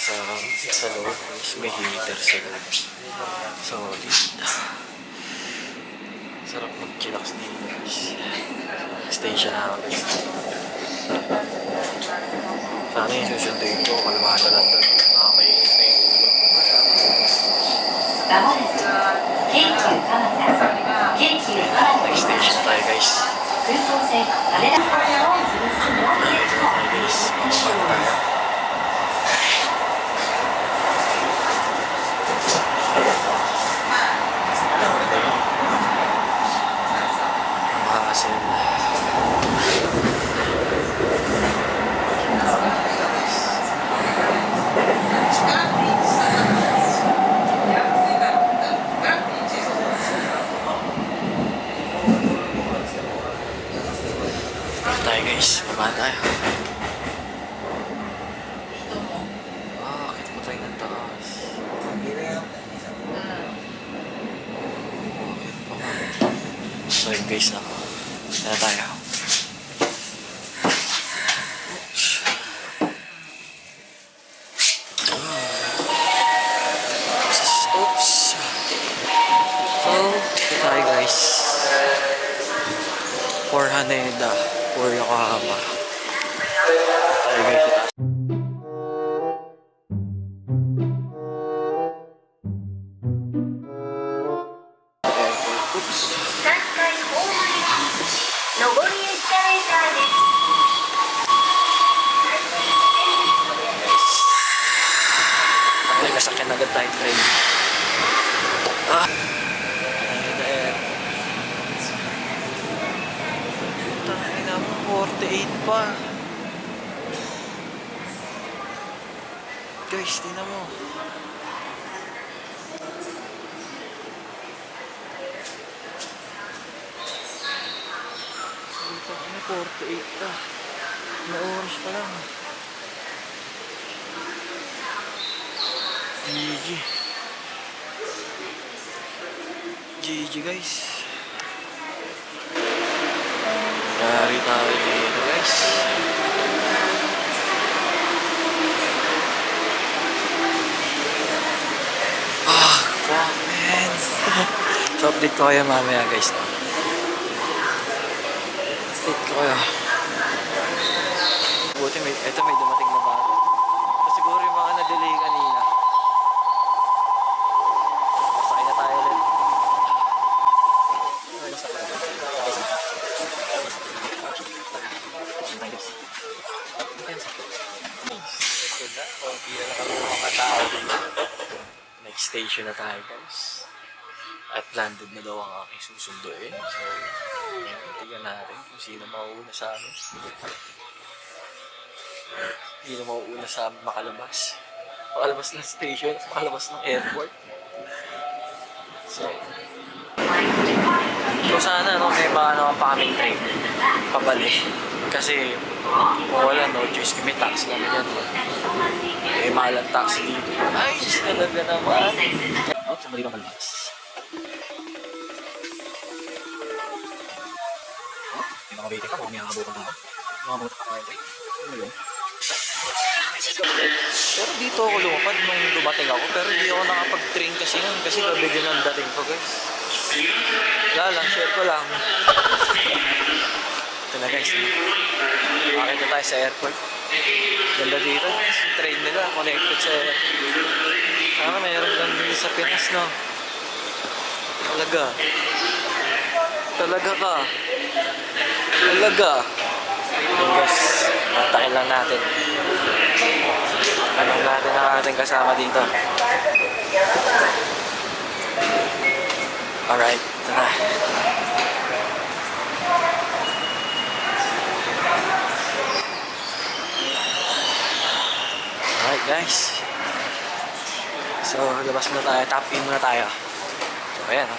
sa loob is may heater sila. Solid. Sarap mag-chillax dito guys. Station na ako guys. Sana yung susunduin ko, kalmada lang doon. Mainit na yung ulo. Next station tayo guys. Ito na tayo guys. Pababa na tayo. Guys, baba tayo. Kita mo tayo ng taas. So yun guys, na tayo. Oops. So, ito tayo guys. For Haneda. Or Yokohama. Tayo guys ito. Oops. Ay, nasakyan agad tayo train. Tangina mo, 48 pa. Guys, tingnan mo. Ano, 48 pa. May oras pa lang. GG. GG guys. Dari tayo dito guys. Fuck man. So update ko kayo mamaya guys. Update ko kayo. Buti ito may dumating na bago. Ito siguro yung mga na-delay kanina. Sakay na tayo ulit. Next station na tayo guys. At landed na daw ang aking susunduin. So, tignan natin kung sino mauuna sa amin. Sino mauuna sa amin makalabas. Makalabas ng station, makalabas ng airport. So sana may mga pa kaming train pabalik. Kasi kung wala, no choice kami, taxi namin yan. May mahal ang taxi dito. Ay, talaga naman. Oh, sa mali ka malabas. Oh, may mga waiting ka kung may nakabutan ka. May mga butan ka kayo. Ano yun? Pero dito ako lumapad nung dumating ako. Pero hindi ako nakapag-train kasi nun. Kasi gabi din ang dating ko guys. Wala lang, share ko lang. Ito na guys. Makakita tayo sa airport. Ganda dito. Yung train nila connected sa airport. Mayroon lang dito sa Pinas, no? Talaga. Talaga ka. Talaga. Yun guys. Mantakin lang natin. Anong natin ang ating kasama dito. Alright. Ito na. Alright guys. So, labas muna tayo. Tap in muna tayo. So, ayan o.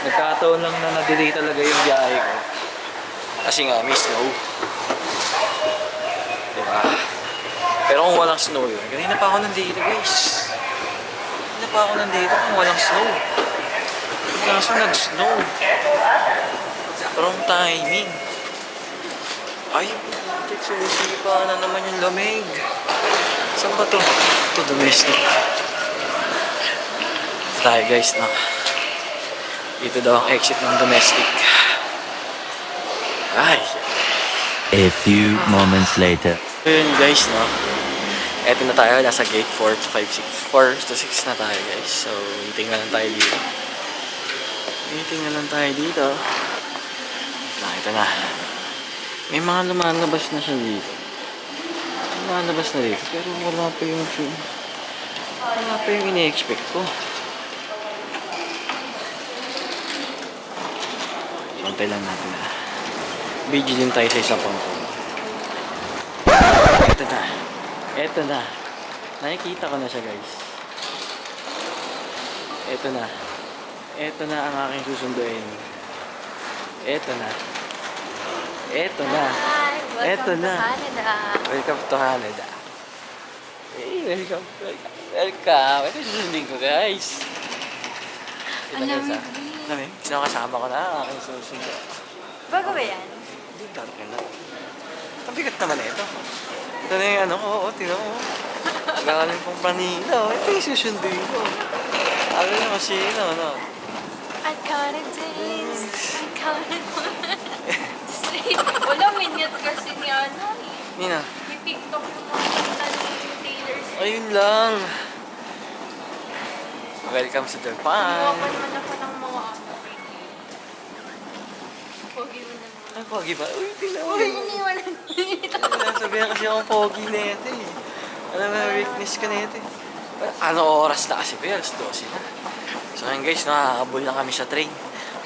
Nagkataon lang na na-delay talaga yung biyahe ko. Kasi nga, may snow. Diba? Pero kung walang snow yun, kanina pa ako nandito guys. pa ako nandito kung walang snow. Kaso nag-snow. Wrong timing. Ay, sumisipa na naman yung lamig. Saan ba to? Ito, domestic. Ito tayo guys, no? Dito daw ang exit ng domestic. Ay. A few moments later. Yun guys, no? Eto na tayo, nasa gate 4 to 5, 6. 4 to 6 na tayo guys. So, waiting na lang tayo dito. Waiting na lang tayo dito. Ito na. May mga lumalabas na siya dito. Lumalabas na dito. Pero wala pa yung ini-expect ko. Santay lang natin na. Video din tayo sa isang pangkong. Ito na. Ito na. Nakikita ko na siya guys. Ito na. Ito na ang aking susunduin. Ito na. Ito na. Hi, Ito welcome na. to Canada. Welcome to Canada. Hey, welcome. Welcome. Ito yung susundin ko guys. Ang lamig. Lamig? Sino kasama ko na ang aking susunduin? Bago ba yan? Hindi, daro ka na. Ang bigat naman ito. Ito na yung ano ko, tino mo. Galing pong Manila. Ito yung susunduin ko. Sabi na kasi, ano. Iconic days. Iconic Say, wala minute kasi ni ano eh. Nina. May TikTok yung mga kanta ni Taylor Swift. Ayun lang. Welcome sa Japan. Iwakan man ako ng mga ano. Pogi mo naman. Ay, pogi ba? Uy, tingnan mo. Iniwanan dito. Sabihan kasi akong pogi na ito eh. Alam mo, weakness ka na ito eh. Ano oras na kasi ba? Alas 12 na. So ngayon guys, nakakabol na kami sa train.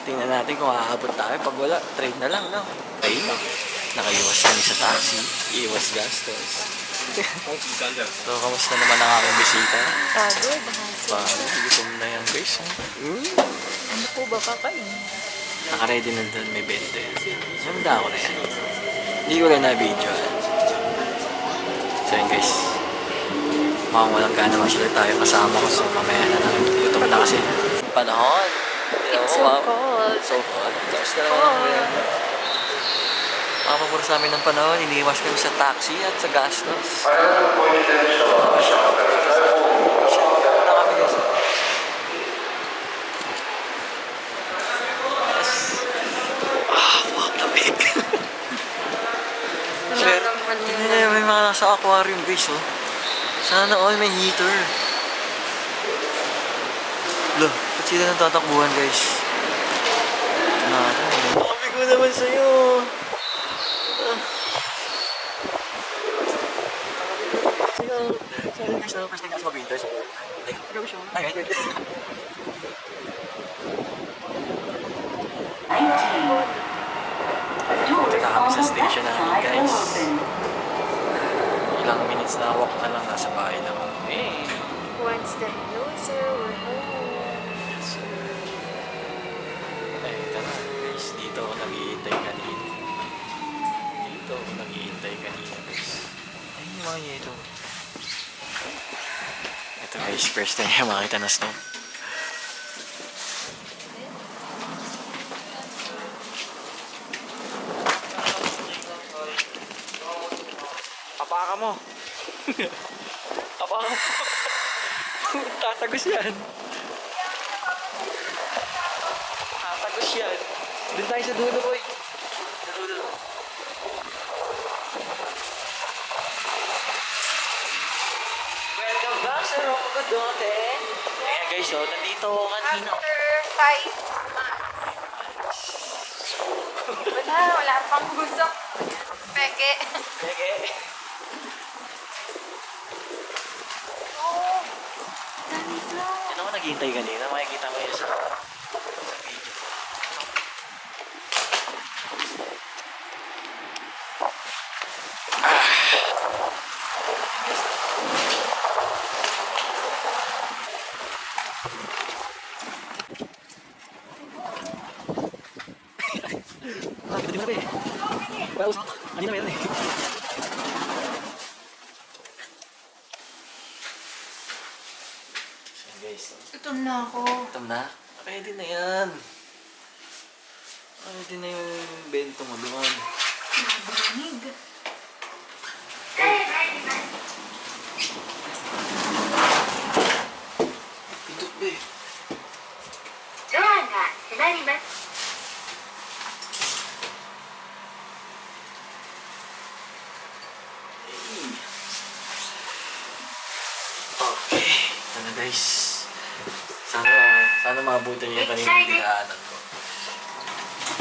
Tingnan natin kung aabot tayo. Pag wala, train na lang, no? Ay, nakaiwas kami sa taxi. Iwas gastos. So, kamusta naman ang aking bisita? Pagod. Parang gutom na yan guys. Ano po ba kakain? Naka-ready na doon, may bente. Handa ako na yan. Hindi ko rin na-video. So yun guys. Mukhang walang gana masyadong tayo kasama ko. So mamaya na lang. Gutom na kasi. Panahon. It's so cold. So cold. Tapos na naman. Makapapuras namin ng panahon. Iniiwas kami sa taxi at sa gastos. Wala kami guys. Lamig. May mga nasa aquarium guys, oh. Sana all may heater. Loh, ba't sila nang tatakbuhan guys? Sabi ko naman sa'yo. Sorry guys, first time kasi mag-winter. So, grabe siya. Ay, wait. Ito na kami sa station namin guys. Ilang minutes na walk na lang, nasa bahay na kami. One step closer, we're home. Yes sir. Ay, ito na guys, dito ako naghihintay kanina. Dito ako naghihintay kanina guys. Ay, yung mga yelo. Ito guys, first time yung makita na snow. Apaka mo. Apaka mo. Tatagos yan. Tatagos yan. Doon tayo sa dulo, boy. Sa dulo. Welcome back sa Rocco Gadote. Ayan guys, oh, nandito ako kanina. After 5 months. Wala pang gusok. Peke. Sige. Oh, dami snow. Yan ako naghihintay kanina. Makikita mo yun sa video. Kita din natin eh. Wala usok. Hindi na meron eh. Guys, Gutom na ako. gutom na. Ready na yan. Ready na yung bento mo doon. Nabangig. Pintok ba eh. ドアが閉まります。 Okay. Sana guys. Sana mabuti niyo yung kanina dinaanan ko.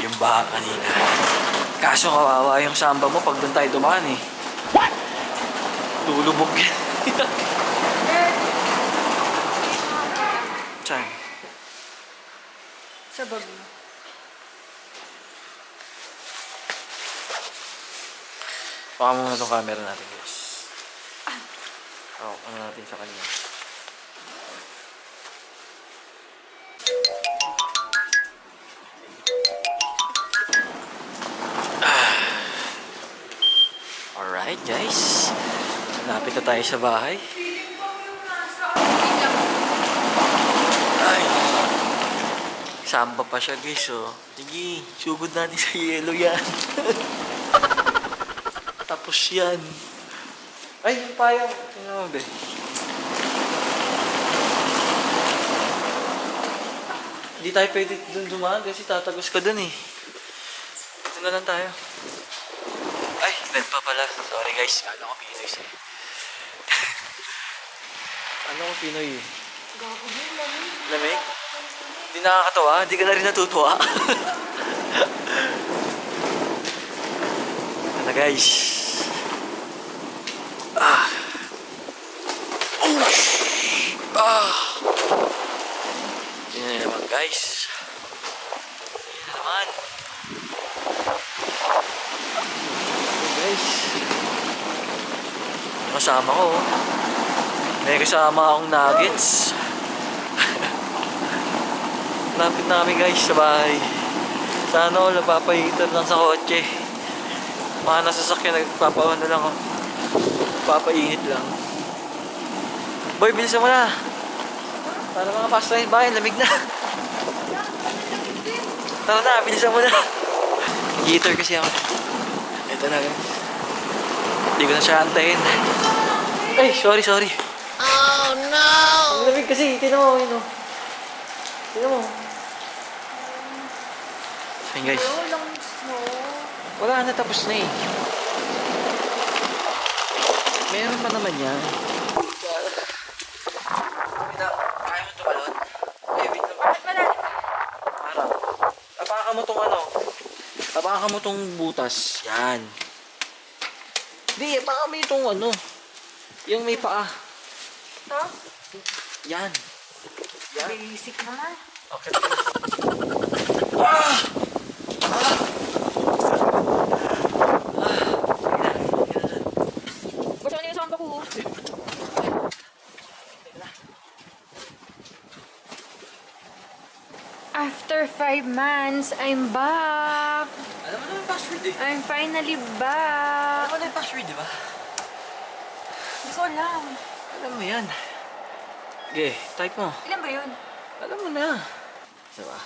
Yung baha kanina. Kaso kawawa yung samba mo pag doon tayo dumaan eh. What? Lulubog yan. Saan? Sa bag mo. Baka muna itong camera natin guys. Ano natin sa kanya. Alright guys. Lapit na tayo sa bahay. Ay. Samba pa siya guys oh. Sige, sugod natin sa yelo yan. Tapos yan. Ay, yung payang. Ano ba? Hindi tayo pwede dun dumaan kasi tatagos ka dun eh. Ito na lang tayo. Ay, bed pa pala. Sorry guys, kala ko Pinoy sa'yo. Ano ko Pinoy eh? Gago din, lamig. Lamig? Hindi nakakatawa, hindi ka na rin natutuwa. Ano guys? Ah. Ah. Yan na naman guys. Yan na naman. Guys. Kasama ko. May kasama akong nuggets. Lapit na kami guys sa bahay. Sana all napapahitan lang sa kotse. Mga nasasakyan nagpapawan na lang ako. Papainit lang. Boy, bilisan mo na. Para mga pasta yung bayan, lamig na. Tara na, bilisan mo na. Heater kasi ako. Ito na guys. Hindi ko na siya antayin. Ay, sorry. Oh no! Ang lamig kasi, tinan mo, yun o. Tinan mo. Ayun guys. Walang snow. Wala na, tapos na eh. Meron pa naman yan. Kaya mo tumalon? Eh, wait lang. Bakit malalim? Harap. Tapakan mo tong ano. Tapakan mo tong butas. Yan. Hindi, tapakan mo itong ano. Yung may paa. Ito? Yan. Yan. Basic na. Okay. Ah! Basta ano yung samba ko? After 5 months, I'm back. Alam mo na yung password eh. I'm finally back. Alam mo na yung password, di ba? Hindi ko alam. Alam mo yan. Okay, type mo. Ilan ba yun? Alam mo na. Diba?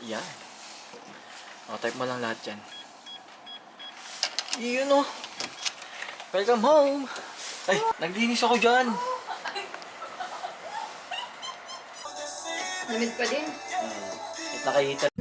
Yan. O, type mo lang lahat yan. Yun o. Welcome home. Ay, naglinis ako dyan. Lamig pa din. Nakahita.